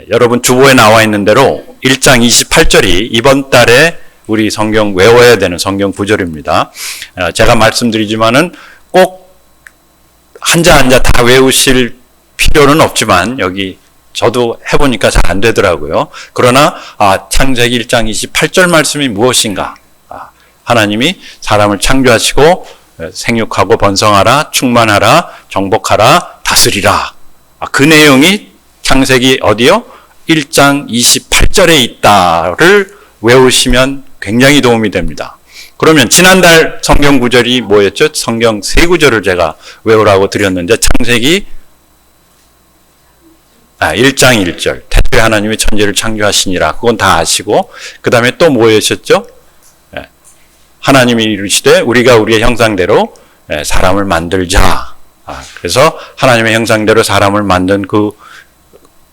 여러분 주보에 나와 있는 대로 1장 28절이 이번 달에 우리 성경 외워야 되는 성경 구절입니다. 제가 말씀드리지만은 꼭 한자 한자 다 외우실 필요는 없지만 여기 저도 해보니까 잘 안 되더라고요. 그러나 창세기 1장 28절 말씀이 무엇인가? 하나님이 사람을 창조하시고 생육하고 번성하라, 충만하라, 정복하라, 다스리라. 그 내용이 창세기 어디요? 1장 28절에 있다를 외우시면 굉장히 도움이 됩니다. 그러면 지난달 성경 구절이 뭐였죠? 성경 세 구절을 제가 외우라고 드렸는데 창세기 1장 1절 태초에 하나님이 천지를 창조하시니라. 그건 다 아시고 그 다음에 또 뭐였었죠? 하나님이 이르시되 우리가 우리의 형상대로 사람을 만들자. 그래서 하나님의 형상대로 사람을 만든 그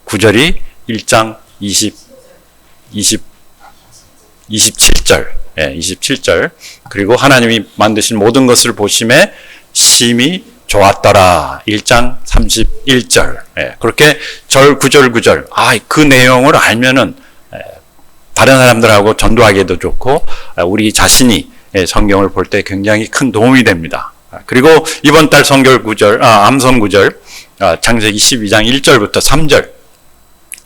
구절이 1장 27절. 27절. 그리고 하나님이 만드신 모든 것을 보심에 심히 좋았더라. 1장 31절. 그렇게 절 구절 구절. 그 내용을 알면은 다른 사람들하고 전도하기에도 좋고 우리 자신이 성경을 볼 때 굉장히 큰 도움이 됩니다. 그리고 이번 달 성경 구절, 암송 구절, 창세기 12장 1절부터 3절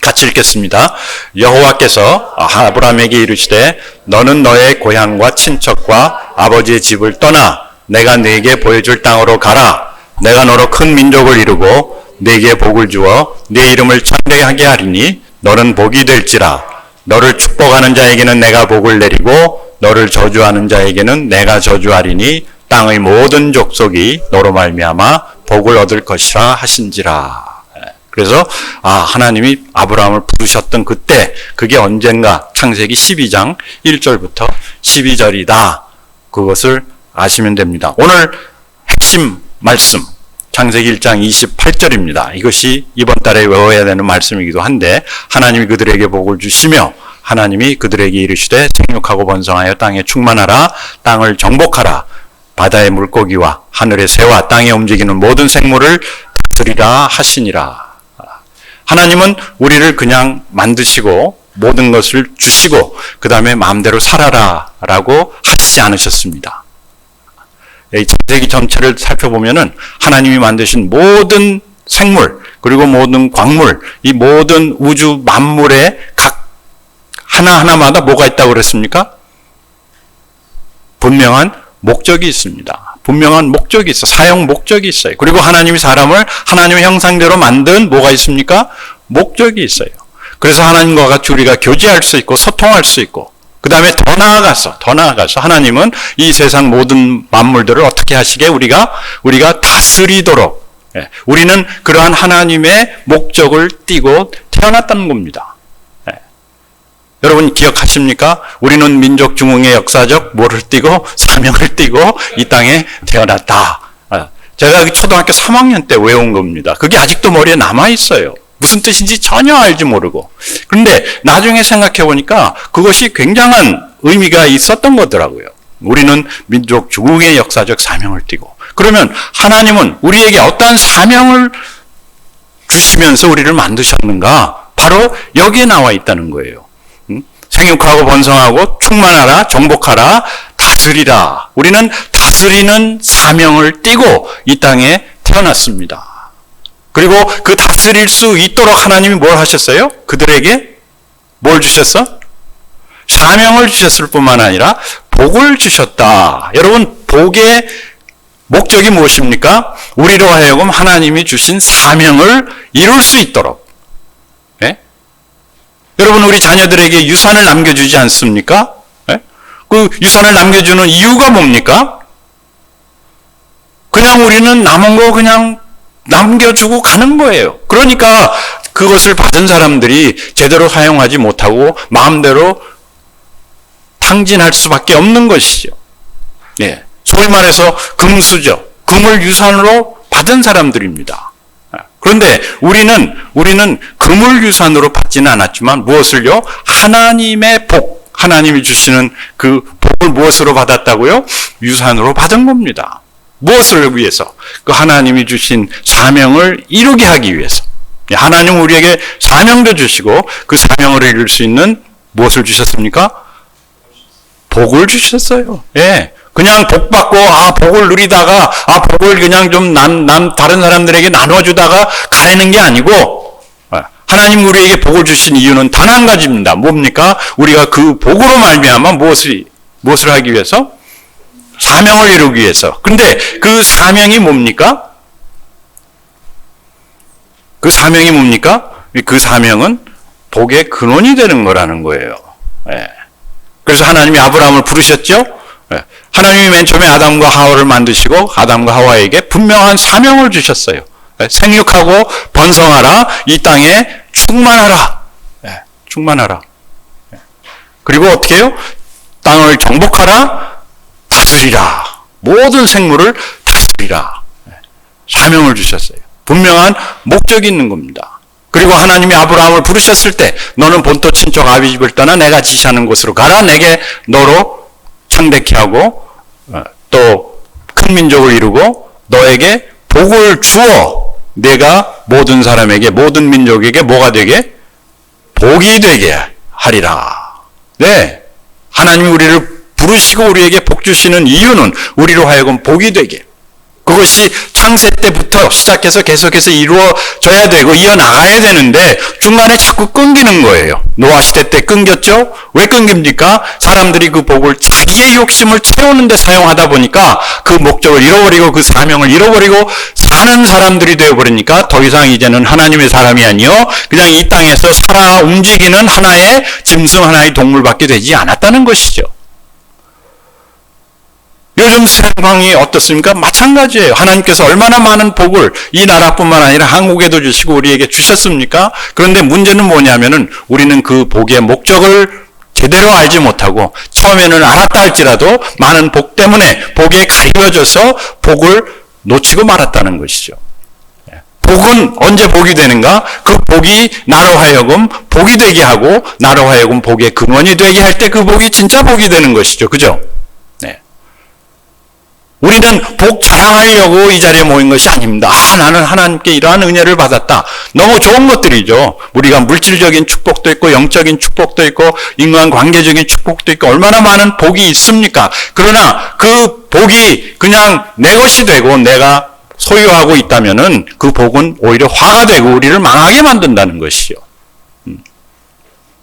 같이 읽겠습니다. 여호와께서 아브라함에게 이르시되 너는 너의 고향과 친척과 아버지의 집을 떠나 내가 네게 보여줄 땅으로 가라. 내가 너로 큰 민족을 이루고 네게 복을 주어 네 이름을 창대하게 하리니 너는 복이 될지라. 너를 축복하는 자에게는 내가 복을 내리고 너를 저주하는 자에게는 내가 저주하리니 땅의 모든 족속이 너로 말미암아 복을 얻을 것이라 하신지라. 그래서 하나님이 아브라함을 부르셨던 그때 그게 언젠가 창세기 12장 1절부터 12절이다. 그것을 아시면 됩니다. 오늘 핵심 말씀 창세기 1장 28절입니다. 이것이 이번 달에 외워야 되는 말씀이기도 한데 하나님이 그들에게 복을 주시며 하나님이 그들에게 이르시되 생육하고 번성하여 땅에 충만하라. 땅을 정복하라. 바다의 물고기와 하늘의 새와 땅에 움직이는 모든 생물을 다스리라 하시니라. 하나님은 우리를 그냥 만드시고 모든 것을 주시고 그 다음에 마음대로 살아라 라고 하시지 않으셨습니다. 이 창세기 전체를 살펴보면은 하나님이 만드신 모든 생물 그리고 모든 광물 이 모든 우주 만물의 각 하나하나마다 뭐가 있다고 그랬습니까? 분명한 목적이 있습니다. 분명한 목적이 있어. 사용 목적이 있어요. 그리고 하나님이 사람을 하나님의 형상대로 만든 뭐가 있습니까? 목적이 있어요. 그래서 하나님과 같이 우리가 교제할 수 있고 소통할 수 있고 그 다음에 더 나아가서 하나님은 이 세상 모든 만물들을 어떻게 하시게 우리가 다스리도록 우리는 그러한 하나님의 목적을 띠고 태어났다는 겁니다. 여러분 기억하십니까? 우리는 민족 중흥의 역사적 뭐를 띠고 사명을 띠고 이 땅에 태어났다. 제가 초등학교 3학년 때 외운 겁니다. 그게 아직도 머리에 남아있어요. 무슨 뜻인지 전혀 알지 모르고. 그런데 나중에 생각해 보니까 그것이 굉장한 의미가 있었던 거더라고요. 우리는 민족 중흥의 역사적 사명을 띠고. 그러면 하나님은 우리에게 어떠한 사명을 주시면서 우리를 만드셨는가? 바로 여기에 나와 있다는 거예요. 생육하고 번성하고 충만하라, 정복하라, 다스리라. 우리는 다스리는 사명을 띠고 이 땅에 태어났습니다. 그리고 그 다스릴 수 있도록 하나님이 뭘 하셨어요? 그들에게 뭘 주셨어? 사명을 주셨을 뿐만 아니라 복을 주셨다. 여러분 복의 목적이 무엇입니까? 우리로 하여금 하나님이 주신 사명을 이룰 수 있도록. 여러분 우리 자녀들에게 유산을 남겨주지 않습니까? 그 유산을 남겨주는 이유가 뭡니까? 그냥 우리는 남은 거 그냥 남겨주고 가는 거예요. 그러니까 그것을 받은 사람들이 제대로 사용하지 못하고 마음대로 탕진할 수밖에 없는 것이죠. 소위 말해서 금수저, 금을 유산으로 받은 사람들입니다. 그런데 우리는 금을 유산으로 받지는 않았지만 무엇을요? 하나님의 복, 하나님이 주시는 그 복을 무엇으로 받았다고요? 유산으로 받은 겁니다. 무엇을 위해서? 그 하나님이 주신 사명을 이루게 하기 위해서. 하나님 우리에게 사명도 주시고 그 사명을 이룰 수 있는 무엇을 주셨습니까? 복을 주셨어요. 예. 그냥 복 받고, 복을 누리다가, 복을 그냥 좀 다른 사람들에게 나눠주다가 가라는 게 아니고, 하나님 우리에게 복을 주신 이유는 단 한 가지입니다. 뭡니까? 우리가 그 복으로 말미암아 무엇을 하기 위해서? 사명을 이루기 위해서. 근데 그 사명이 뭡니까? 그 사명이 뭡니까? 그 사명은 복의 근원이 되는 거라는 거예요. 예. 그래서 하나님이 아브라함을 부르셨죠? 예. 하나님이 맨 처음에 아담과 하와를 만드시고 아담과 하와에게 분명한 사명을 주셨어요. 예. 생육하고 번성하라, 이 땅에 충만하라. 예. 충만하라. 예. 그리고 어떻게 해요? 땅을 정복하라, 다스리라. 모든 생물을 다스리라. 예. 사명을 주셨어요. 분명한 목적이 있는 겁니다. 그리고 하나님이 아브라함을 부르셨을 때 너는 본토 친척 아비 집을 떠나 내가 지시하는 곳으로 가라. 내게 너로 창대케 하고 또 큰 민족을 이루고 너에게 복을 주어 내가 모든 사람에게 모든 민족에게 뭐가 되게? 복이 되게 하리라. 네, 하나님이 우리를 부르시고 우리에게 복 주시는 이유는 우리로 하여금 복이 되게, 그것이 창세 때부터 시작해서 계속해서 이루어져야 되고 이어나가야 되는데 중간에 자꾸 끊기는 거예요. 노아 시대 때 끊겼죠? 왜 끊깁니까? 사람들이 그 복을 자기의 욕심을 채우는 데 사용하다 보니까 그 목적을 잃어버리고 그 사명을 잃어버리고 사는 사람들이 되어버리니까 더 이상 이제는 하나님의 사람이 아니요 그냥 이 땅에서 살아 움직이는 하나의 짐승, 하나의 동물밖에 되지 않았다는 것이죠. 요즘 상황이 어떻습니까? 마찬가지예요. 하나님께서 얼마나 많은 복을 이 나라뿐만 아니라 한국에도 주시고 우리에게 주셨습니까? 그런데 문제는 뭐냐면은 우리는 그 복의 목적을 제대로 알지 못하고 처음에는 알았다 할지라도 많은 복 때문에 복에 가리워져서 복을 놓치고 말았다는 것이죠. 복은 언제 복이 되는가? 그 복이 나로 하여금 복이 되게 하고 나로 하여금 복의 근원이 되게 할 때 그 복이 진짜 복이 되는 것이죠. 그죠? 우리는 복 자랑하려고 이 자리에 모인 것이 아닙니다. 나는 하나님께 이러한 은혜를 받았다. 너무 좋은 것들이죠. 우리가 물질적인 축복도 있고 영적인 축복도 있고 인간관계적인 축복도 있고 얼마나 많은 복이 있습니까? 그러나 그 복이 그냥 내 것이 되고 내가 소유하고 있다면은 그 복은 오히려 화가 되고 우리를 망하게 만든다는 것이죠.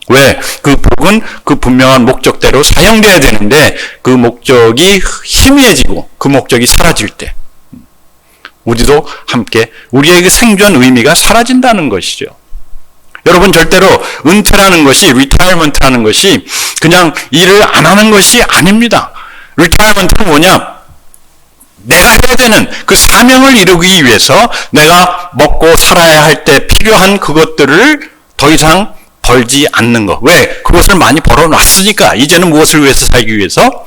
왜? 그 복은 그 분명한 목적대로 사용돼야 되는데 그 목적이 희미해지고 그 목적이 사라질 때 우리도 함께 우리의 그 생존 의미가 사라진다는 것이죠. 여러분 절대로 은퇴라는 것이 리타이어먼트라는 것이 그냥 일을 안 하는 것이 아닙니다. 리타이어먼트는 뭐냐? 내가 해야 되는 그 사명을 이루기 위해서 내가 먹고 살아야 할 때 필요한 그것들을 더 이상 벌지 않는 것. 왜? 그것을 많이 벌어놨으니까 이제는 무엇을 위해서 살기 위해서?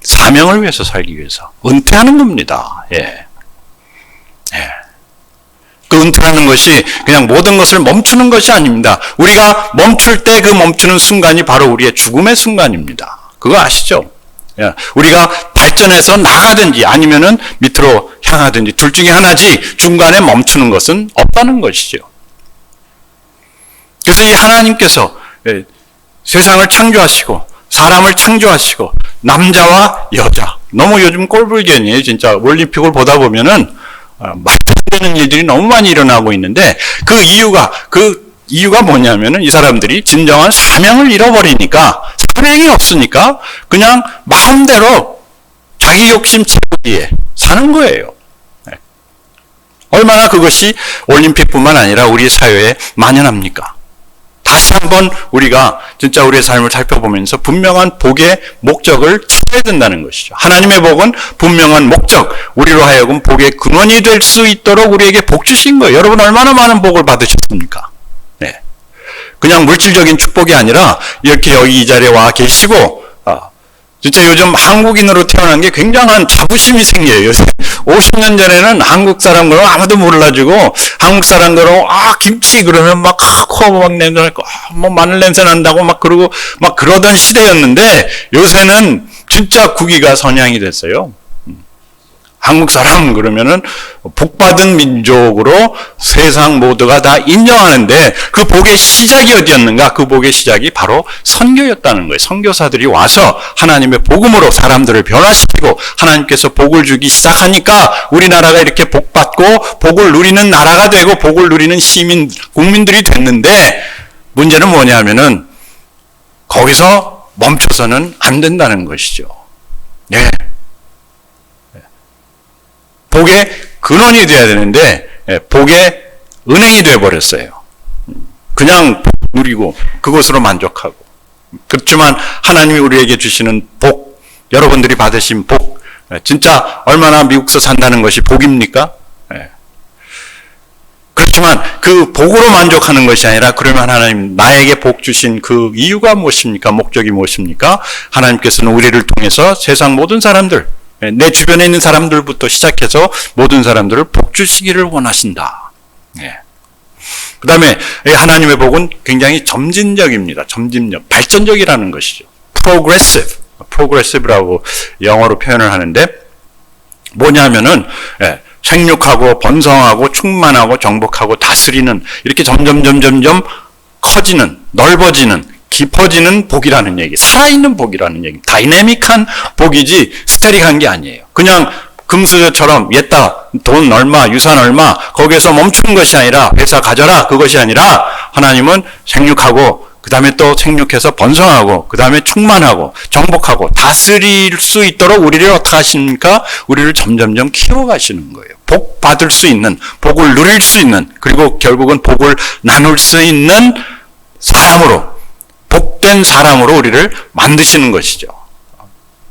사명을 위해서 살기 위해서. 은퇴하는 겁니다. 예. 그 은퇴하는 것이 그냥 모든 것을 멈추는 것이 아닙니다. 우리가 멈출 때 그 멈추는 순간이 바로 우리의 죽음의 순간입니다. 그거 아시죠? 예. 우리가 발전해서 나가든지 아니면은 밑으로 향하든지 둘 중에 하나지 중간에 멈추는 것은 없다는 것이죠. 그래서 이 하나님께서 세상을 창조하시고 사람을 창조하시고 남자와 여자, 너무 요즘 꼴불견이에요. 진짜 올림픽을 보다 보면은 말도 안 되는 일들이 너무 많이 일어나고 있는데 그 이유가 뭐냐면은 이 사람들이 진정한 사명을 잃어버리니까, 사명이 없으니까 그냥 마음대로 자기 욕심 채우기에 사는 거예요. 얼마나 그것이 올림픽뿐만 아니라 우리 사회에 만연합니까? 다시 한번 우리가 진짜 우리의 삶을 살펴보면서 분명한 복의 목적을 찾아야 된다는 것이죠. 하나님의 복은 분명한 목적, 우리로 하여금 복의 근원이 될 수 있도록 우리에게 복 주신 거예요. 여러분 얼마나 많은 복을 받으셨습니까? 네. 그냥 물질적인 축복이 아니라 이렇게 여기 이 자리에 와 계시고 진짜 요즘 한국인으로 태어난 게 굉장한 자부심이 생겨요. 요새 50년 전에는 한국 사람 그러면 아무도 몰라주고, 한국 사람 그러면 김치 그러면 막 코가 막 냄새 나고 뭐 마늘 냄새 난다고 막 그러고 막 그러던 시대였는데 요새는 진짜 국위가 선양이 됐어요. 한국 사람 그러면은 복받은 민족으로 세상 모두가 다 인정하는데 그 복의 시작이 어디였는가? 그 복의 시작이 바로 선교였다는 거예요. 선교사들이 와서 하나님의 복음으로 사람들을 변화시키고 하나님께서 복을 주기 시작하니까 우리나라가 이렇게 복받고 복을 누리는 나라가 되고 복을 누리는 시민, 국민들이 됐는데 문제는 뭐냐면은 거기서 멈춰서는 안 된다는 것이죠. 네. 복의 근원이 되어야 되는데 복의 은행이 되어버렸어요. 그냥 누리고 그것으로 만족하고. 그렇지만 하나님이 우리에게 주시는 복, 여러분들이 받으신 복, 진짜 얼마나 미국서 산다는 것이 복입니까? 그렇지만 그 복으로 만족하는 것이 아니라 그러면 하나님 나에게 복 주신 그 이유가 무엇입니까? 목적이 무엇입니까? 하나님께서는 우리를 통해서 세상 모든 사람들, 내 주변에 있는 사람들부터 시작해서 모든 사람들을 복 주시기를 원하신다. 그 다음에 하나님의 복은 굉장히 점진적입니다. 점진적, 발전적이라는 것이죠. progressive라고 영어로 표현을 하는데 뭐냐면은 생육하고 번성하고 충만하고 정복하고 다스리는 이렇게 점점 커지는, 넓어지는, 깊어지는 복이라는 얘기, 살아있는 복이라는 얘기, 다이내믹한 복이지 스테릭한 게 아니에요. 그냥 금수저처럼 옛다 돈 얼마, 유산 얼마 거기에서 멈추는 것이 아니라 회사 가져라 그것이 아니라 하나님은 생육하고 그 다음에 또 생육해서 번성하고 그 다음에 충만하고 정복하고 다스릴 수 있도록 우리를 어떻게 하십니까? 우리를 점점점 키워가시는 거예요. 복 받을 수 있는, 복을 누릴 수 있는, 그리고 결국은 복을 나눌 수 있는 사람으로, 복된 사람으로 우리를 만드시는 것이죠.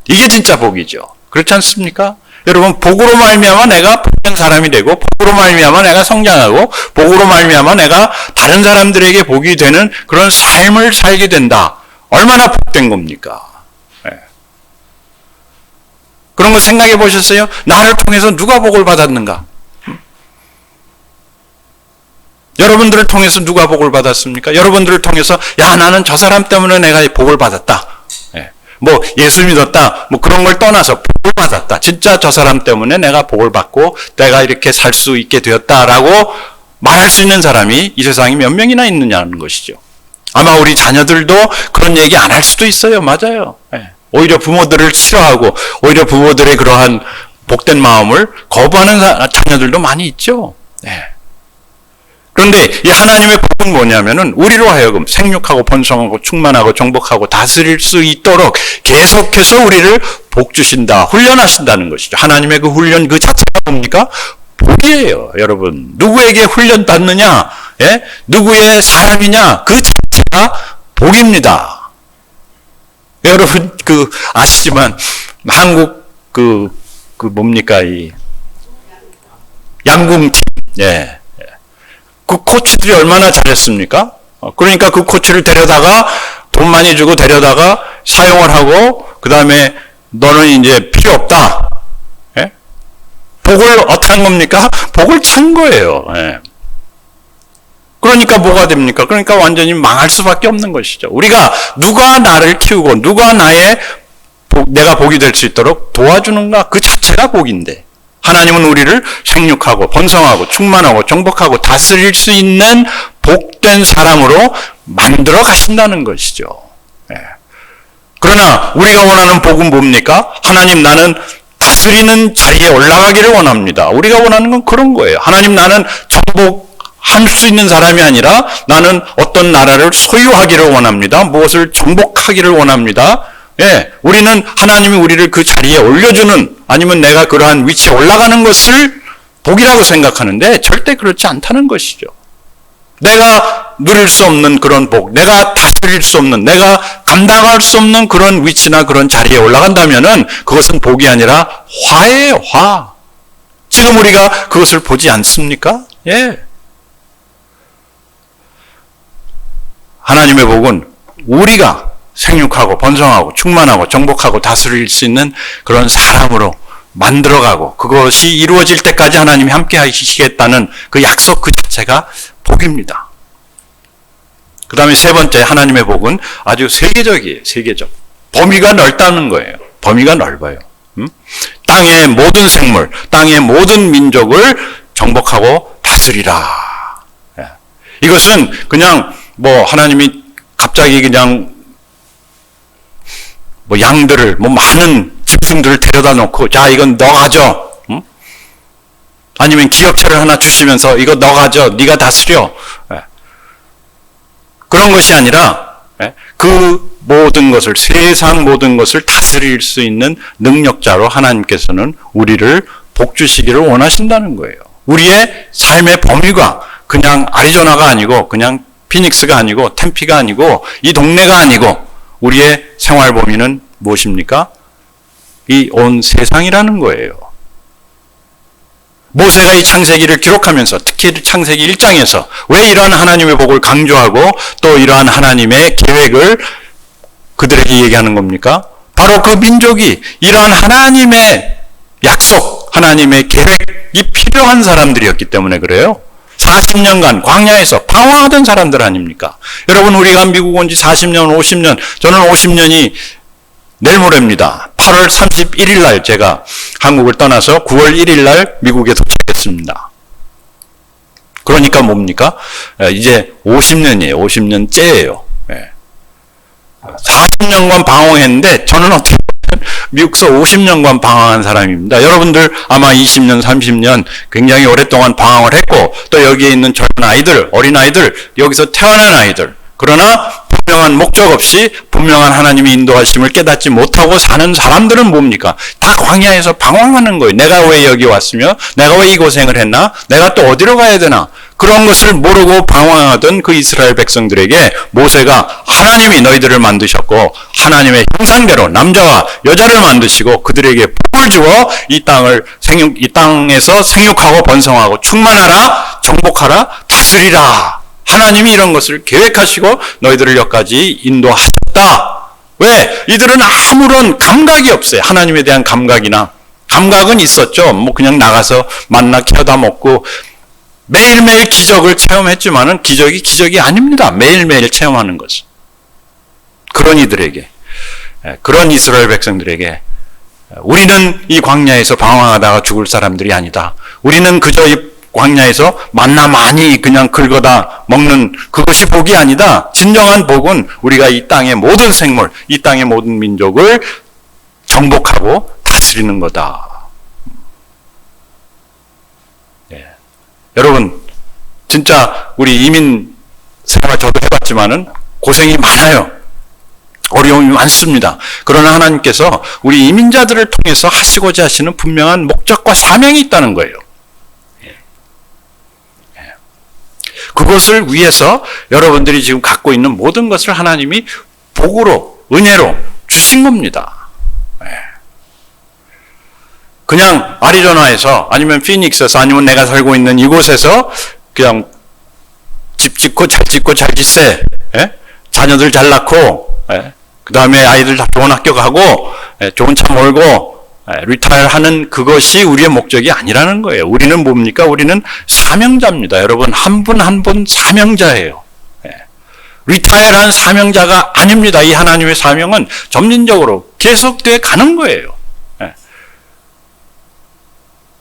이게 진짜 복이죠. 그렇지 않습니까? 여러분, 복으로 말미암아 내가 복된 사람이 되고, 복으로 말미암아 내가 성장하고, 복으로 말미암아 내가 다른 사람들에게 복이 되는 그런 삶을 살게 된다. 얼마나 복된 겁니까? 그런 거 생각해 보셨어요? 나를 통해서 누가 복을 받았는가? 여러분들을 통해서 누가 복을 받았습니까? 여러분들을 통해서 야 나는 저 사람 때문에 내가 복을 받았다. 뭐 예수 믿었다. 뭐 그런 걸 떠나서 복을 받았다. 진짜 저 사람 때문에 내가 복을 받고 내가 이렇게 살 수 있게 되었다라고 말할 수 있는 사람이 이 세상에 몇 명이나 있느냐는 것이죠. 아마 우리 자녀들도 그런 얘기 안 할 수도 있어요. 맞아요. 오히려 부모들을 싫어하고 오히려 부모들의 그러한 복된 마음을 거부하는 자녀들도 많이 있죠. 그런데 이 하나님의 복은 뭐냐면은 우리로 하여금 생육하고 번성하고 충만하고 정복하고 다스릴 수 있도록 계속해서 우리를 복 주신다, 훈련하신다는 것이죠. 하나님의 그 훈련 그 자체가 뭡니까? 복이에요, 여러분. 누구에게 훈련 받느냐? 누구의 사람이냐? 그 자체가 복입니다. 여러분 아시지만 한국 뭡니까 이 양궁팀 그 코치들이 얼마나 잘했습니까? 그러니까 그 코치를 데려다가 돈 많이 주고 데려다가 사용을 하고 그 다음에 너는 이제 필요 없다. 복을 어떻게 한 겁니까? 복을 찬 거예요. 그러니까 뭐가 됩니까? 그러니까 완전히 망할 수밖에 없는 것이죠. 우리가 누가 나를 키우고 누가 내가 복이 될 수 있도록 도와주는가 그 자체가 복인데 하나님은 우리를 생육하고 번성하고 충만하고 정복하고 다스릴 수 있는 복된 사람으로 만들어 가신다는 것이죠. 그러나 우리가 원하는 복은 뭡니까? 하나님 나는 다스리는 자리에 올라가기를 원합니다. 우리가 원하는 건 그런 거예요. 하나님 나는 정복할 수 있는 사람이 아니라 나는 어떤 나라를 소유하기를 원합니다. 무엇을 정복하기를 원합니다. 우리는 하나님이 우리를 그 자리에 올려주는 아니면 내가 그러한 위치에 올라가는 것을 복이라고 생각하는데 절대 그렇지 않다는 것이죠. 내가 누릴 수 없는 그런 복, 내가 다스릴 수 없는, 내가 감당할 수 없는 그런 위치나 그런 자리에 올라간다면은 그것은 복이 아니라 화예요, 화. 지금 우리가 그것을 보지 않습니까? 하나님의 복은 우리가 생육하고 번성하고 충만하고 정복하고 다스릴 수 있는 그런 사람으로 만들어가고 그것이 이루어질 때까지 하나님이 함께 하시겠다는 그 약속 그 자체가 복입니다. 그 다음에 세 번째 하나님의 복은 아주 세계적이에요. 세계적. 범위가 넓다는 거예요. 범위가 넓어요. 땅의 모든 생물, 땅의 모든 민족을 정복하고 다스리라. 이것은 그냥 뭐 하나님이 갑자기 그냥 뭐 양들을 뭐 많은 짐승들을 데려다 놓고 자 이건 너 가져. 응? 아니면 기업체를 하나 주시면서 이거 너 가져. 네가 다스려. 그런 것이 아니라 그 모든 것을 세상 모든 것을 다스릴 수 있는 능력자로 하나님께서는 우리를 복주시기를 원하신다는 거예요. 우리의 삶의 범위가 그냥 아리조나가 아니고 그냥 피닉스가 아니고 템피가 아니고 이 동네가 아니고 우리의 생활 범위는 무엇입니까? 이 온 세상이라는 거예요. 모세가 이 창세기를 기록하면서 특히 창세기 1장에서 왜 이러한 하나님의 복을 강조하고 또 이러한 하나님의 계획을 그들에게 얘기하는 겁니까? 바로 그 민족이 이러한 하나님의 약속, 하나님의 계획이 필요한 사람들이었기 때문에 그래요. 40년간 광야에서 방황하던 사람들 아닙니까? 여러분 우리가 미국 온 지 40년, 50년, 저는 50년이 내일 모레입니다. 8월 31일 날 제가 한국을 떠나서 9월 1일 날 미국에 도착했습니다. 그러니까 뭡니까? 이제 50년이에요. 50년째예요. 40년간 방황했는데 저는 어떻게 보면 미국서 50년간 방황한 사람입니다. 여러분들 아마 20년, 30년 굉장히 오랫동안 방황을 했고 또 여기에 있는 젊은 아이들, 어린아이들, 여기서 태어난 아이들 그러나 분명한 목적 없이 분명한 하나님의 인도하심을 깨닫지 못하고 사는 사람들은 뭡니까? 다 광야에서 방황하는 거예요. 내가 왜 여기 왔으며 내가 왜 이 고생을 했나? 내가 또 어디로 가야 되나? 그런 것을 모르고 방황하던 그 이스라엘 백성들에게 모세가 하나님이 너희들을 만드셨고 하나님의 형상대로 남자와 여자를 만드시고 그들에게 복을 주어 이 땅에서 생육하고 번성하고 충만하라, 정복하라, 다스리라. 하나님이 이런 것을 계획하시고 너희들을 여기까지 인도하셨다. 왜? 이들은 아무런 감각이 없어요. 하나님에 대한 감각은 있었죠. 뭐 그냥 나가서 만나 캐다 먹고 매일매일 기적을 체험했지만은 기적이 아닙니다. 매일매일 체험하는 것은. 그런 이들에게, 그런 이스라엘 백성들에게 우리는 이 광야에서 방황하다가 죽을 사람들이 아니다. 우리는 그저 이 광야에서 만나 많이 그냥 긁어다 먹는 그것이 복이 아니다. 진정한 복은 우리가 이 땅의 모든 생물, 이 땅의 모든 민족을 정복하고 다스리는 거다. 여러분, 진짜 우리 이민 생활 저도 해봤지만은 고생이 많아요. 어려움이 많습니다. 그러나 하나님께서 우리 이민자들을 통해서 하시고자 하시는 분명한 목적과 사명이 있다는 거예요. 그것을 위해서 여러분들이 지금 갖고 있는 모든 것을 하나님이 복으로, 은혜로 주신 겁니다. 그냥 아리조나에서 아니면 피닉스에서 아니면 내가 살고 있는 이곳에서 그냥 집 짓고 잘 짓세, 자녀들 잘 낳고, 그 다음에 아이들 다 좋은 학교 가고, 좋은 차 몰고, 리타이어 하는 그것이 우리의 목적이 아니라는 거예요. 우리는 뭡니까? 우리는 사명자입니다. 여러분, 한 분 한 분 사명자예요. 리타이어한 사명자가 아닙니다. 이 하나님의 사명은 점진적으로 계속돼 가는 거예요.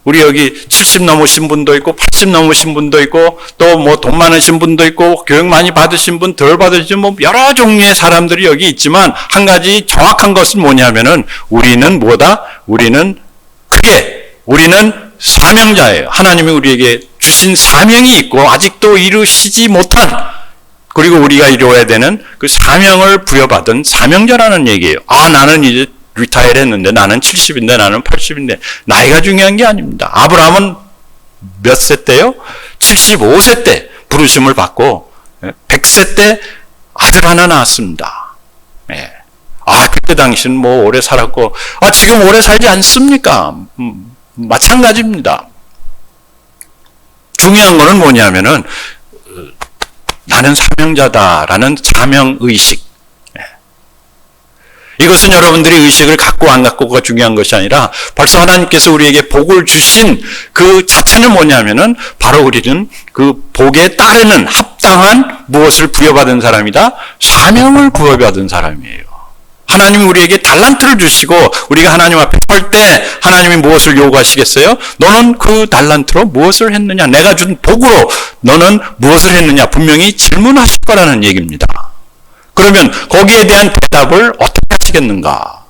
우리 여기 70 넘으신 분도 있고 80 넘으신 분도 있고 또 뭐 돈 많으신 분도 있고 교육 많이 받으신 분 덜 받으신 분 여러 종류의 사람들이 여기 있지만 한 가지 정확한 것은 뭐냐면은 우리는 뭐다? 우리는 사명자예요. 하나님이 우리에게 주신 사명이 있고 아직도 이루시지 못한 그리고 우리가 이루어야 되는 그 사명을 부여받은 사명자라는 얘기예요. 아, 나는 이제 리타이어 했는데 나는 70인데 나는 80인데 나이가 중요한 게 아닙니다. 아브라함은 몇 세 때요? 75세 때 부르심을 받고 100세 때 아들 하나 낳았습니다. 아, 그때 당시는 뭐 오래 살았고 지금 오래 살지 않습니까? 마찬가지입니다. 중요한 거는 뭐냐면은 나는 사명자다라는 사명의식. 이것은 여러분들이 의식을 갖고 안 갖고가 중요한 것이 아니라 벌써 하나님께서 우리에게 복을 주신 그 자체는 뭐냐면은 바로 우리는 그 복에 따르는 합당한 무엇을 부여받은 사람이다? 사명을 부여받은 사람이에요. 하나님이 우리에게 달란트를 주시고 우리가 하나님 앞에 설 때 하나님이 무엇을 요구하시겠어요? 너는 그 달란트로 무엇을 했느냐? 내가 준 복으로 너는 무엇을 했느냐? 분명히 질문하실 거라는 얘기입니다. 그러면 거기에 대한 대답을 어떻게 하시겠는가?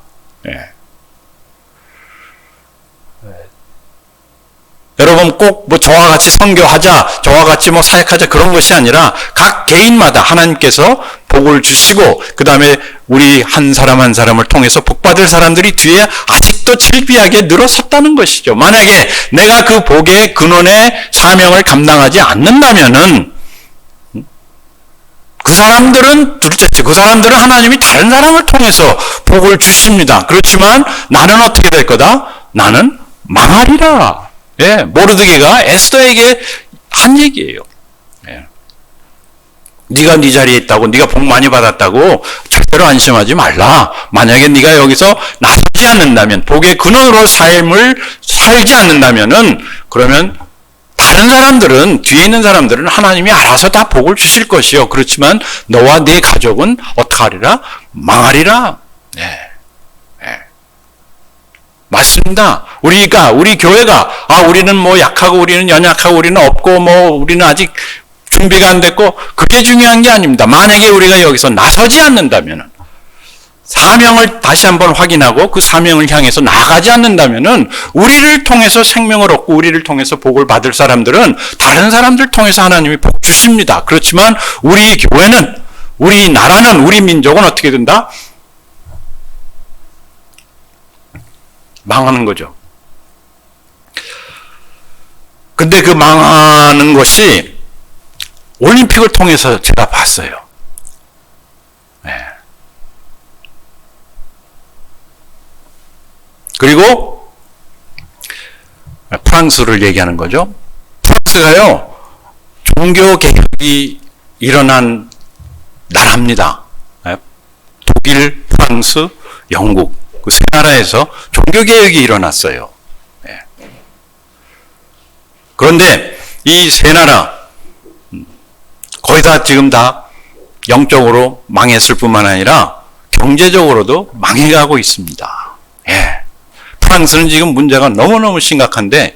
여러분 꼭 뭐 저와 같이 선교하자, 저와 같이 뭐 사역하자 그런 것이 아니라 각 개인마다 하나님께서 복을 주시고 그 다음에 우리 한 사람 한 사람을 통해서 복받을 사람들이 뒤에 아직도 질비하게 늘어섰다는 것이죠. 만약에 내가 그 복의 근원의 사명을 감당하지 않는다면은 그 사람들은 둘째째, 그 사람들은 하나님이 다른 사람을 통해서 복을 주십니다. 그렇지만 나는 어떻게 될 거다? 나는 망하리라. 예, 모르드게가 에스더에게 한 얘기예요. 예. 네가 네 자리에 있다고, 네가 복 많이 받았다고 절대로 안심하지 말라. 만약에 네가 여기서 나서지 않는다면, 복의 근원으로 삶을 살지 않는다면은, 그러면 다른 사람들은, 뒤에 있는 사람들은 하나님이 알아서 다 복을 주실 것이요. 그렇지만 너와 네 가족은 어떻게 하리라? 망하리라. 네. 맞습니다. 우리 교회가, 우리는 뭐 약하고, 우리는 연약하고, 우리는 없고, 뭐, 우리는 아직 준비가 안 됐고, 그게 중요한 게 아닙니다. 만약에 우리가 여기서 나서지 않는다면, 사명을 다시 한번 확인하고, 그 사명을 향해서 나가지 않는다면, 우리를 통해서 생명을 얻고, 우리를 통해서 복을 받을 사람들은, 다른 사람들 통해서 하나님이 복 주십니다. 그렇지만, 우리 교회는, 우리 나라는, 우리 민족은 어떻게 된다? 망하는 거죠. 근데 그 망하는 것이 올림픽을 통해서 제가 봤어요. 네. 그리고 프랑스를 얘기하는 거죠. 프랑스가요, 종교 개혁이 일어난 나라입니다. 네. 독일, 프랑스, 영국 그 세 나라에서 종교개혁이 일어났어요. 네. 그런데 이 세 나라 거의 다 지금 다 영적으로 망했을 뿐만 아니라 경제적으로도 망해가고 있습니다. 예. 프랑스는 지금 문제가 너무너무 심각한데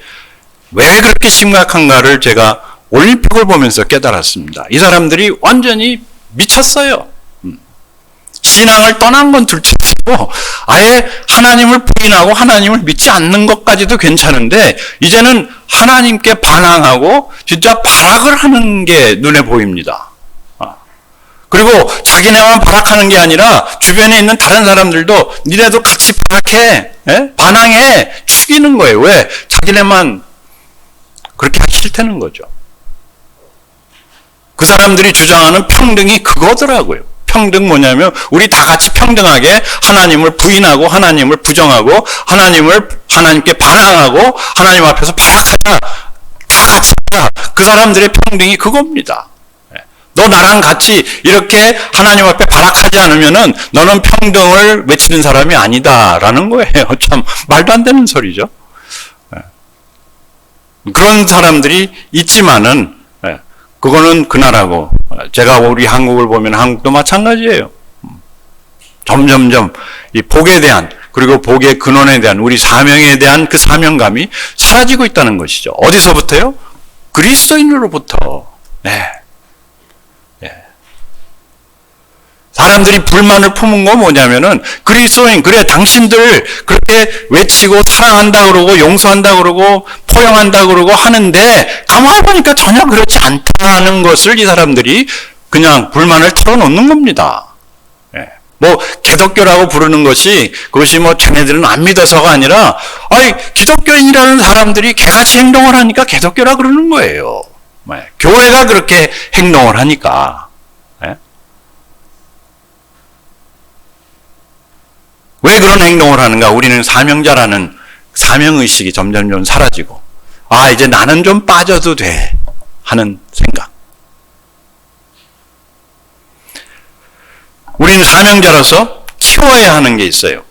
왜 그렇게 심각한가를 제가 올림픽을 보면서 깨달았습니다. 이 사람들이 완전히 미쳤어요. 신앙을 떠난 건 둘째치고 아예 하나님을 부인하고 하나님을 믿지 않는 것까지도 괜찮은데 이제는 하나님께 반항하고 진짜 발악을 하는 게 눈에 보입니다. 그리고 자기네만 발악하는 게 아니라 주변에 있는 다른 사람들도 니네도 같이 발악해, 반항해, 죽이는 거예요. 왜? 자기네만 그렇게 하기 싫다는 거죠. 그 사람들이 주장하는 평등이 그거더라고요. 평등 뭐냐면 우리 다 같이 평등하게 하나님을 부인하고 하나님을 부정하고 하나님께 반항하고 하나님 앞에서 발악하자. 다 같이 하자. 그 사람들의 평등이 그겁니다. 너 나랑 같이 이렇게 하나님 앞에 발악하지 않으면은 너는 평등을 외치는 사람이 아니다라는 거예요. 참 말도 안 되는 소리죠. 그런 사람들이 있지만은 그거는 그 나라고 제가 우리 한국을 보면 한국도 마찬가지예요. 점점점 이 복에 대한 그리고 복의 근원에 대한 우리 사명에 대한 그 사명감이 사라지고 있다는 것이죠. 어디서부터요? 그리스도인으로부터. 네. 사람들이 불만을 품은 건 뭐냐면은 그리스도인 그래 당신들 그렇게 외치고 사랑한다 그러고 용서한다 그러고 포용한다 그러고 하는데 가만히 보니까 전혀 그렇지 않다는 것을 이 사람들이 그냥 불만을 털어놓는 겁니다. 뭐 기독교라고 부르는 것이 그것이 뭐 쟤네들은 안 믿어서가 아니라 기독교인이라는 사람들이 개같이 행동을 하니까 기독교라 그러는 거예요. 교회가 그렇게 행동을 하니까. 왜 그런 행동을 하는가? 우리는 사명자라는 사명의식이 점점 사라지고 이제 나는 좀 빠져도 돼 하는 생각. 우리는 사명자로서 키워야 하는 게 있어요.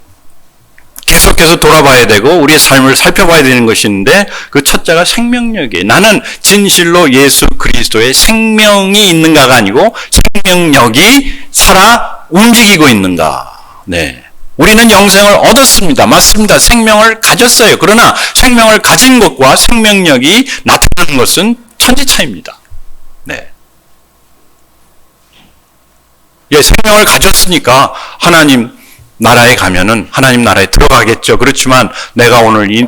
계속해서 돌아봐야 되고 우리의 삶을 살펴봐야 되는 것이 있는데 그 첫째가 생명력이에요. 나는 진실로 예수 그리스도의 생명이 있는가가 아니고 생명력이 살아 움직이고 있는가. 네. 우리는 영생을 얻었습니다. 맞습니다. 생명을 가졌어요. 그러나 생명을 가진 것과 생명력이 나타나는 것은 천지차이입니다. 네. 예, 생명을 가졌으니까 하나님 나라에 가면은 하나님 나라에 들어가겠죠. 그렇지만 내가 오늘 이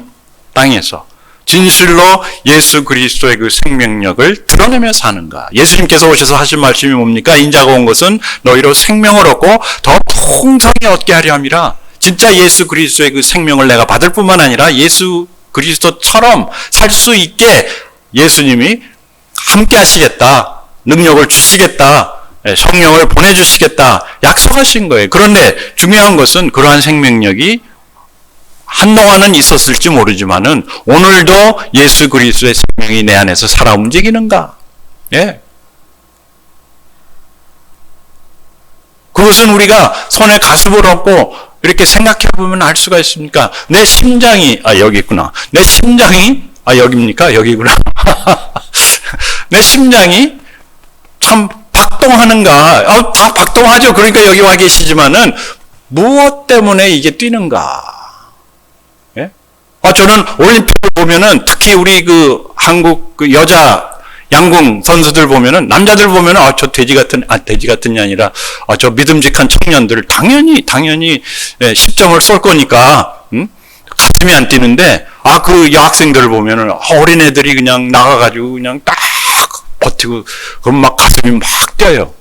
땅에서 진실로 예수 그리스도의 그 생명력을 드러내며 사는가? 예수님께서 오셔서 하신 말씀이 뭡니까? 인자가 온 것은 너희로 생명을 얻고 더 풍성히 얻게 하려 함이라. 진짜 예수 그리스도의 그 생명을 내가 받을 뿐만 아니라 예수 그리스도처럼 살 수 있게 예수님이 함께 하시겠다. 능력을 주시겠다. 성령을 보내주시겠다. 약속하신 거예요. 그런데 중요한 것은 그러한 생명력이 한동안은 있었을지 모르지만은 오늘도 예수 그리스도의 생명이 내 안에서 살아 움직이는가? 예. 그것은 우리가 손에 가슴을 얹고 이렇게 생각해 보면 알 수가 있습니까? 내 심장이 여기 있구나. 내 심장이 여기입니까? 여기구나. 내 심장이 참 박동하는가? 다 박동하죠. 그러니까 여기 와 계시지만은 무엇 때문에 이게 뛰는가? 예? 저는 올림픽을 보면은 특히 우리 그 한국 그 여자 양궁 선수들 보면은 남자들 보면은 저 돼지 같은 게 아니라 저 믿음직한 청년들 당연히 10점을 쏠 거니까 가슴이 안 뛰는데 그 여학생들을 보면은 어린애들이 그냥 나가가지고 그냥 딱 버티고 그럼 막 가슴이 막 뛰어요.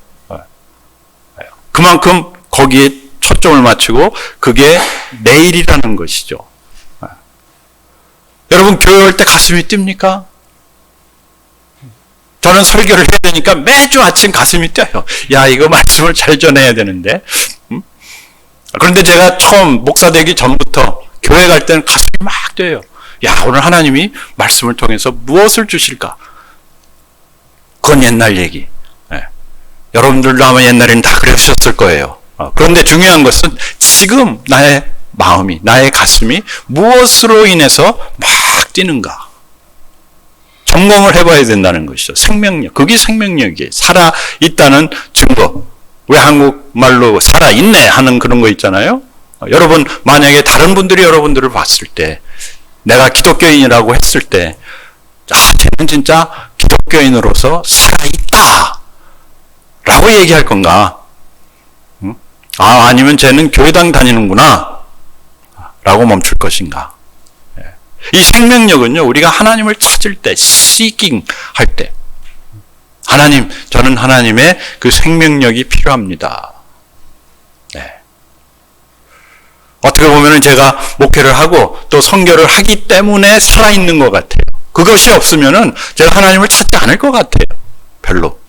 그만큼 거기에 초점을 맞추고 그게 내일이라는 것이죠. 여러분 교회 올 때 가슴이 뜁니까? 저는 설교를 해야 되니까 매주 아침 가슴이 뛰어요. 야, 이거 말씀을 잘 전해야 되는데. 그런데 제가 처음 목사 되기 전부터 교회 갈 때는 가슴이 막 뛰어요. 야, 오늘 하나님이 말씀을 통해서 무엇을 주실까? 그건 옛날 얘기. 네. 여러분들도 아마 옛날에는 다 그러셨을 거예요. 그런데 중요한 것은 지금 나의 마음이, 나의 가슴이 무엇으로 인해서 막 뛰는가? 점검을 해봐야 된다는 것이죠. 생명력. 그게 생명력이에요. 살아있다는 증거. 왜 한국말로 살아있네 하는 그런 거 있잖아요. 여러분 만약에 다른 분들이 여러분들을 봤을 때 내가 기독교인이라고 했을 때 쟤는 진짜 기독교인으로서 살아있다 라고 얘기할 건가? 아니면 쟤는 교회당 다니는구나 라고 멈출 것인가? 이 생명력은요, 우리가 하나님을 찾을 때, seeking 할 때, 저는 하나님의 그 생명력이 필요합니다. 네. 어떻게 보면은 제가 목회를 하고 또 선교를 하기 때문에 살아있는 것 같아요. 그것이 없으면은 제가 하나님을 찾지 않을 것 같아요. 별로.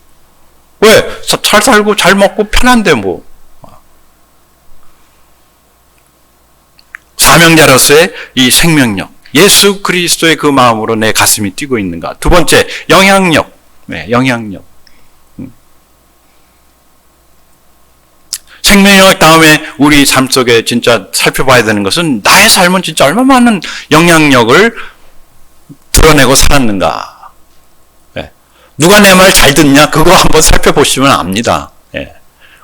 왜? 잘 살고 잘 먹고 편한데 뭐. 사명자로서의 이 생명력. 예수 그리스도의 그 마음으로 내 가슴이 뛰고 있는가. 두 번째, 영향력. 네, 영향력. 생명력 다음에 우리 삶 속에 진짜 살펴봐야 되는 것은 나의 삶은 진짜 얼마나 많은 영향력을 드러내고 살았는가. 네. 누가 내 말 잘 듣냐? 그거 한번 살펴보시면 압니다. 네.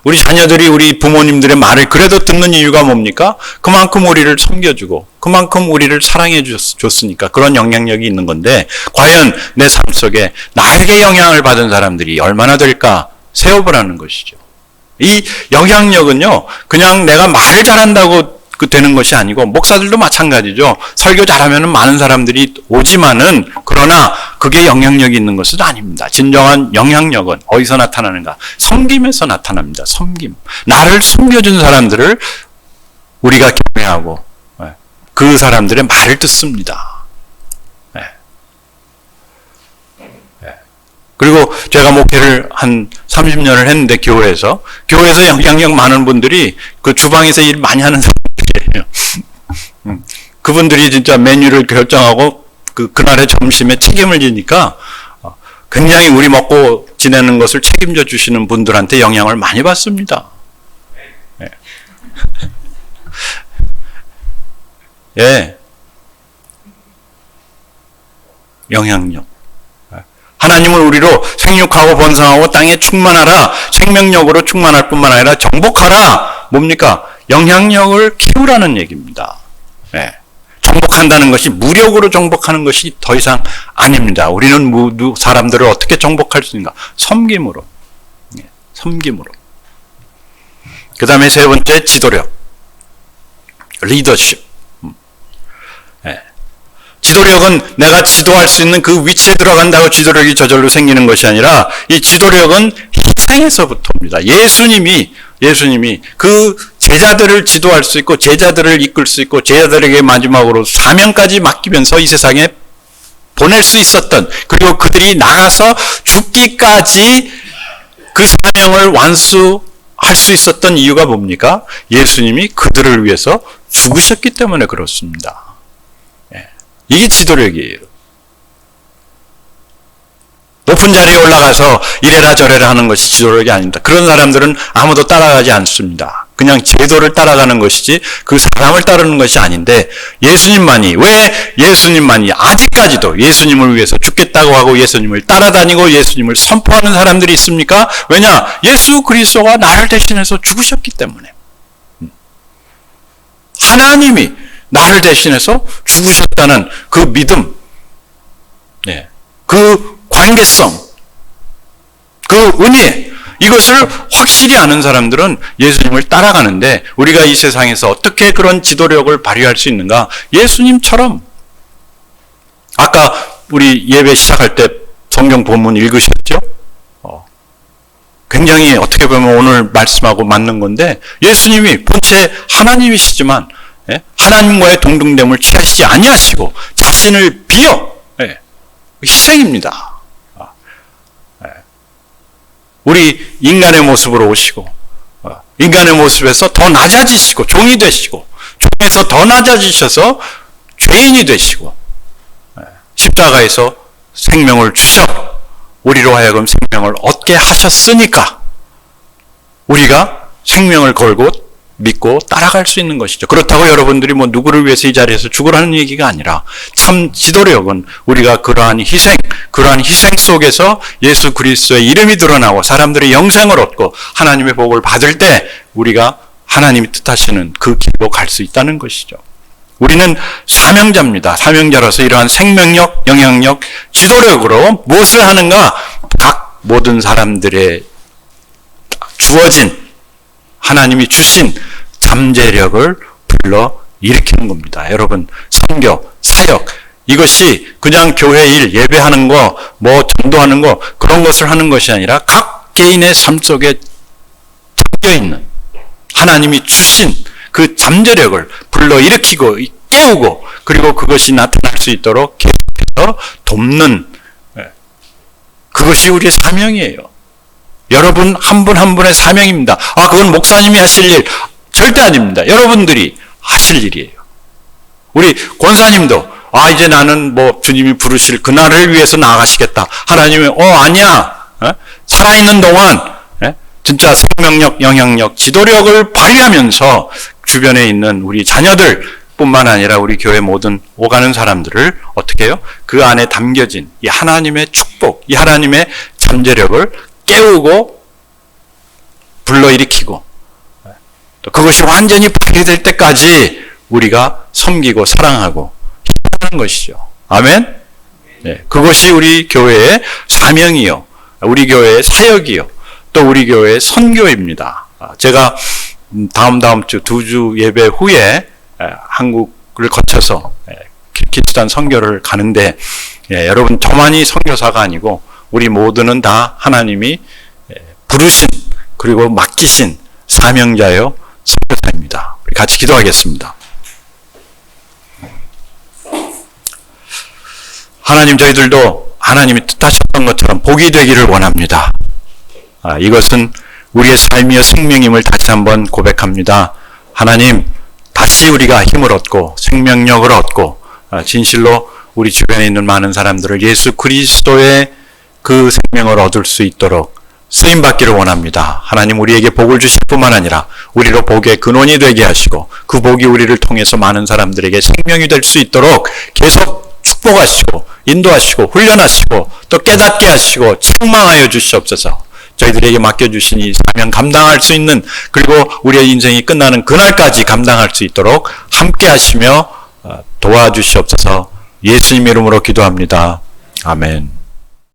우리 자녀들이 우리 부모님들의 말을 그래도 듣는 이유가 뭡니까? 그만큼 우리를 섬겨주고 그만큼 우리를 사랑해 줬으니까 그런 영향력이 있는 건데 과연 내 삶 속에 나에게 영향을 받은 사람들이 얼마나 될까 세어보라는 것이죠. 이 영향력은요 그냥 내가 말을 잘한다고 되는 것이 아니고 목사들도 마찬가지죠. 설교 잘하면 많은 사람들이 오지만은 그러나 그게 영향력이 있는 것은 아닙니다. 진정한 영향력은 어디서 나타나는가? 섬김에서 나타납니다. 섬김. 나를 섬겨준 사람들을 우리가 경외하고 그 사람들의 말을 듣습니다. 그리고 제가 목회를 한 30년을 했는데 교회에서 영향력 많은 분들이 그 주방에서 일 많이 하는 사람들이에요. 그분들이 진짜 메뉴를 결정하고 그날의 점심에 책임을 지니까 굉장히 우리 먹고 지내는 것을 책임져 주시는 분들한테 영향을 많이 받습니다. 예. 영향력. 하나님은 우리로 생육하고 번성하고 땅에 충만하라, 생명력으로 충만할 뿐만 아니라 정복하라. 뭡니까? 영향력을 키우라는 얘기입니다. 예. 정복한다는 것이 무력으로 정복하는 것이 더 이상 아닙니다. 우리는 모두 사람들을 어떻게 정복할 수 있는가? 섬김으로. 예. 섬김으로. 그 다음에 세 번째, 지도력. 리더십. 예. 지도력은 내가 지도할 수 있는 그 위치에 들어간다고 지도력이 저절로 생기는 것이 아니라 이 지도력은 희생에서부터입니다. 예수님이 그 제자들을 지도할 수 있고 제자들을 이끌 수 있고 제자들에게 마지막으로 사명까지 맡기면서 이 세상에 보낼 수 있었던, 그리고 그들이 나가서 죽기까지 그 사명을 완수할 수 있었던 이유가 뭡니까? 예수님이 그들을 위해서 죽으셨기 때문에 그렇습니다. 이게 지도력이에요. 높은 자리에 올라가서 이래라 저래라 하는 것이 지도력이 아닙니다. 그런 사람들은 아무도 따라가지 않습니다. 그냥 제도를 따라가는 것이지 그 사람을 따르는 것이 아닌데, 왜 예수님만이 아직까지도 예수님을 위해서 죽겠다고 하고 예수님을 따라다니고 예수님을 선포하는 사람들이 있습니까? 왜냐? 예수 그리스도가 나를 대신해서 죽으셨기 때문에. 하나님이 나를 대신해서 죽으셨다는 그 믿음, 그 관계성, 그 은혜, 이것을 확실히 아는 사람들은 예수님을 따라가는데, 우리가 이 세상에서 어떻게 그런 지도력을 발휘할 수 있는가? 예수님처럼. 아까 우리 예배 시작할 때 성경 본문 읽으셨죠? 굉장히 어떻게 보면 오늘 말씀하고 맞는 건데, 예수님이 본체 하나님이시지만 하나님과의 동등됨을 취하시지 아니하시고 자신을 비어 희생입니다. 우리 인간의 모습으로 오시고 인간의 모습에서 더 낮아지시고 종이 되시고 종에서 더 낮아지셔서 죄인이 되시고 십자가에서 생명을 주셔 우리로 하여금 생명을 얻게 하셨으니까 우리가 생명을 걸고 믿고 따라갈 수 있는 것이죠. 그렇다고 여러분들이 누구를 위해서 이 자리에서 죽으라는 얘기가 아니라, 참 지도력은 우리가 그러한 희생 속에서 예수 그리스도의 이름이 드러나고 사람들이 영생을 얻고 하나님의 복을 받을 때 우리가 하나님이 뜻하시는 그 길로 갈 수 있다는 것이죠. 우리는 사명자입니다. 사명자로서 이러한 생명력, 영향력, 지도력으로 무엇을 하는가? 각 모든 사람들의 주어진, 하나님이 주신 잠재력을 불러 일으키는 겁니다. 여러분, 선교, 사역, 이것이 그냥 교회 일, 예배하는 거, 전도하는 거, 그런 것을 하는 것이 아니라 각 개인의 삶 속에 잠겨있는 하나님이 주신 그 잠재력을 불러 일으키고 깨우고, 그리고 그것이 나타날 수 있도록 계속해서 돕는, 그것이 우리의 사명이에요. 여러분 한 분 한 분의 사명입니다. 그건 목사님이 하실 일 절대 아닙니다. 여러분들이 하실 일이에요. 우리 권사님도 이제 나는 주님이 부르실 그날을 위해서 나아가시겠다. 하나님이 아니야. 살아있는 동안 진짜 생명력, 영향력, 지도력을 발휘하면서 주변에 있는 우리 자녀들 뿐만 아니라 우리 교회 모든 오가는 사람들을 어떻게 해요? 그 안에 담겨진 이 하나님의 축복, 이 하나님의 잠재력을 깨우고 불러일으키고 또 그것이 완전히 발휘될 때까지 우리가 섬기고 사랑하고 희생하는 것이죠. 아멘? 네, 그것이 우리 교회의 사명이요, 우리 교회의 사역이요, 또 우리 교회의 선교입니다. 제가 다음 주 2주 예배 후에 한국을 거쳐서 키르기스탄 선교를 가는데, 여러분 저만이 선교사가 아니고 우리 모두는 다 하나님이 부르신 그리고 맡기신 사명자요 선교사입니다. 우리 같이 기도하겠습니다. 하나님, 저희들도 하나님이 뜻하셨던 것처럼 복이 되기를 원합니다. 이것은 우리의 삶이요 생명임을 다시 한번 고백합니다. 하나님, 다시 우리가 힘을 얻고 생명력을 얻고 진실로 우리 주변에 있는 많은 사람들을 예수 그리스도의 그 생명을 얻을 수 있도록 쓰임받기를 원합니다. 하나님, 우리에게 복을 주실 뿐만 아니라 우리로 복의 근원이 되게 하시고 그 복이 우리를 통해서 많은 사람들에게 생명이 될 수 있도록 계속 축복하시고 인도하시고 훈련하시고 또 깨닫게 하시고 책망하여 주시옵소서. 저희들에게 맡겨주신 이 사명 감당할 수 있는, 그리고 우리의 인생이 끝나는 그날까지 감당할 수 있도록 함께 하시며 도와주시옵소서. 예수님 이름으로 기도합니다. 아멘.